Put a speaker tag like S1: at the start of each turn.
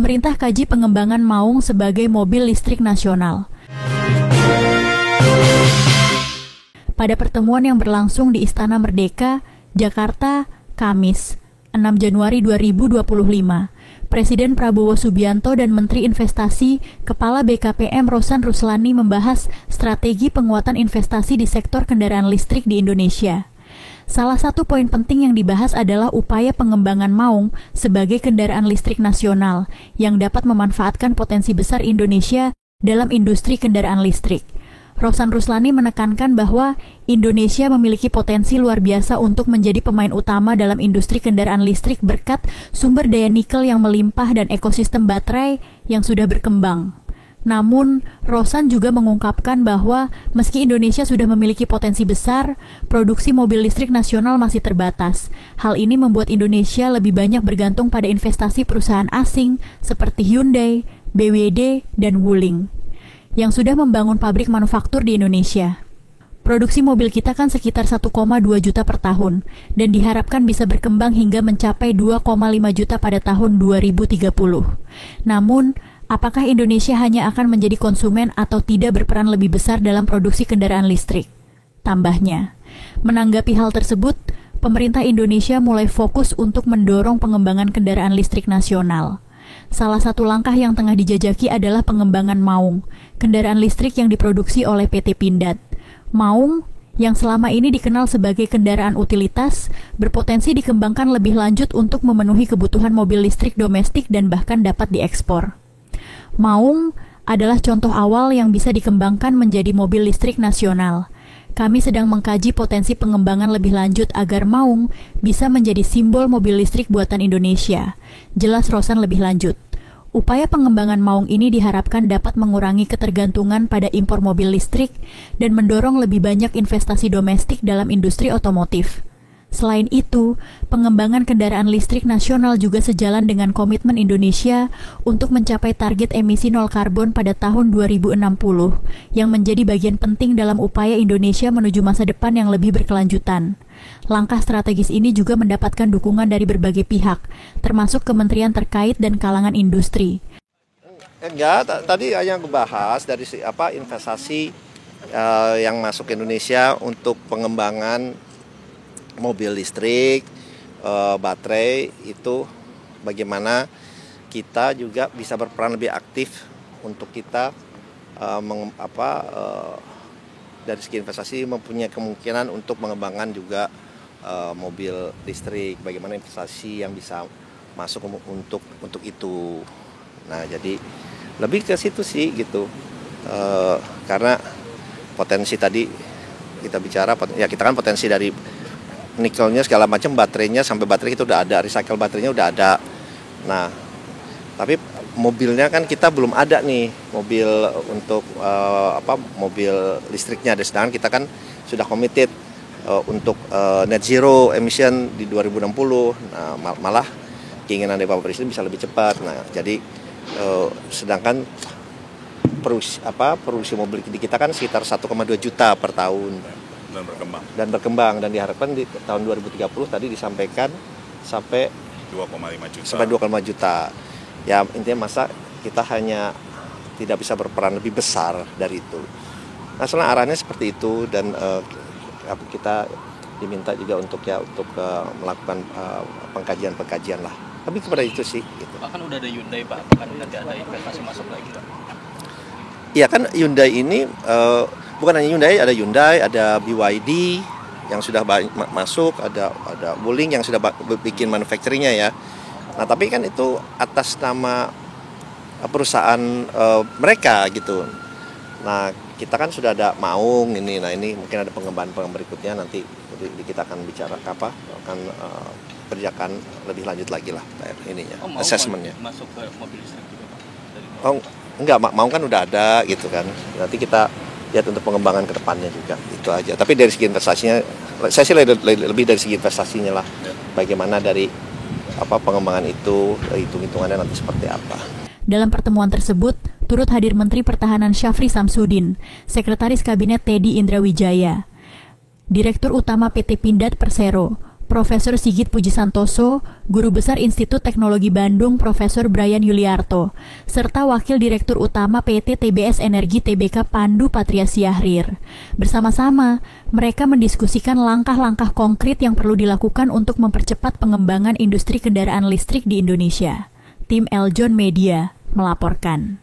S1: Pemerintah kaji pengembangan Maung sebagai mobil listrik nasional. Pada pertemuan yang berlangsung di Istana Merdeka, Jakarta, Kamis, 6 Januari 2025, Presiden Prabowo Subianto dan Menteri Investasi, Kepala BKPM Rosan Ruslani membahas strategi penguatan investasi di sektor kendaraan listrik di Indonesia. Salah satu poin penting yang dibahas adalah upaya pengembangan Maung sebagai kendaraan listrik nasional yang dapat memanfaatkan potensi besar Indonesia dalam industri kendaraan listrik. Rosan Ruslani menekankan bahwa Indonesia memiliki potensi luar biasa untuk menjadi pemain utama dalam industri kendaraan listrik berkat sumber daya nikel yang melimpah dan ekosistem baterai yang sudah berkembang. Namun, Rosan juga mengungkapkan bahwa meski Indonesia sudah memiliki potensi besar, produksi mobil listrik nasional masih terbatas. Hal ini membuat Indonesia lebih banyak bergantung pada investasi perusahaan asing seperti Hyundai, BWD, dan Wuling yang sudah membangun pabrik manufaktur di Indonesia. Produksi mobil kita kan sekitar 1,2 juta per tahun dan diharapkan bisa berkembang hingga mencapai 2,5 juta pada tahun 2030. Namun, apakah Indonesia hanya akan menjadi konsumen atau tidak berperan lebih besar dalam produksi kendaraan listrik? Tambahnya, menanggapi hal tersebut, pemerintah Indonesia mulai fokus untuk mendorong pengembangan kendaraan listrik nasional. Salah satu langkah yang tengah dijajaki adalah pengembangan Maung, kendaraan listrik yang diproduksi oleh PT Pindad. Maung, yang selama ini dikenal sebagai kendaraan utilitas, berpotensi dikembangkan lebih lanjut untuk memenuhi kebutuhan mobil listrik domestik dan bahkan dapat diekspor. Maung adalah contoh awal yang bisa dikembangkan menjadi mobil listrik nasional. Kami sedang mengkaji potensi pengembangan lebih lanjut agar Maung bisa menjadi simbol mobil listrik buatan Indonesia. Jelas Rosan lebih lanjut. Upaya pengembangan Maung ini diharapkan dapat mengurangi ketergantungan pada impor mobil listrik dan mendorong lebih banyak investasi domestik dalam industri otomotif. Selain itu, pengembangan kendaraan listrik nasional juga sejalan dengan komitmen Indonesia untuk mencapai target emisi nol karbon pada tahun 2060, yang menjadi bagian penting dalam upaya Indonesia menuju masa depan yang lebih berkelanjutan. Langkah strategis ini juga mendapatkan dukungan dari berbagai pihak, termasuk kementerian terkait dan kalangan industri.
S2: Tadi yang bahas dari investasi yang masuk ke Indonesia untuk pengembangan mobil listrik, baterai itu bagaimana kita juga bisa berperan lebih aktif untuk kita dari segi investasi mempunyai kemungkinan untuk mengembangkan juga mobil listrik, bagaimana investasi yang bisa masuk untuk itu. Nah, jadi lebih ke situ sih gitu, karena potensi tadi kita bicara, ya kita kan potensi dari nikelnya segala macam, baterainya sampai baterai itu udah ada, recycle baterainya udah ada. Nah, tapi mobilnya kan kita belum ada nih, mobil untuk mobil listriknya. Sedangkan kita kan sudah committed untuk net zero emission di 2060. Nah, malah keinginan dari Bapak Presiden bisa lebih cepat. Nah, jadi sedangkan produksi mobil di kita kan sekitar 1,2 juta per tahun. Dan berkembang dan diharapkan di tahun 2030 tadi disampaikan sampai 2,5 juta. Ya intinya masa kita hanya tidak bisa berperan lebih besar dari itu. Nah, soalnya arahnya seperti itu dan kita diminta juga untuk melakukan pengkajian lah. Tapi kepada itu sih. Gitu.
S3: Bahkan udah ada Hyundai Pak, kan nanti ada investasi masuk lagi Pak.
S2: Iya kan Hyundai ini bukan hanya Hyundai, ada BYD yang sudah masuk, ada Wuling yang sudah bikin manufacturingnya ya. Nah tapi kan itu atas nama perusahaan mereka gitu. Nah kita kan sudah ada Maung ini, nah ini mungkin ada pengembangan berikutnya nanti kita akan bicara akan kerjakan lebih lanjut lagi lah ininya, assessmentnya.
S3: Masuk ke mobil listrik juga Pak?
S2: Enggak, Maung kan udah ada gitu kan. Nanti kita lihat untuk pengembangan ke depannya juga. Itu aja. Tapi dari segi investasinya, saya sih lebih dari segi investasinya lah. Bagaimana dari pengembangan itu, hitung-hitungannya nanti seperti apa.
S1: Dalam pertemuan tersebut, turut hadir Menteri Pertahanan Syafri Samsudin, Sekretaris Kabinet Teddy Indrawijaya, Direktur Utama PT Pindad Persero, Profesor Sigit Pujisantoso, Guru Besar Institut Teknologi Bandung Profesor Brian Yuliarto, serta Wakil Direktur Utama PT TBS Energi Tbk Pandu Patria Siahrir. Bersama-sama, mereka mendiskusikan langkah-langkah konkret yang perlu dilakukan untuk mempercepat pengembangan industri kendaraan listrik di Indonesia. Tim Eljon Media melaporkan.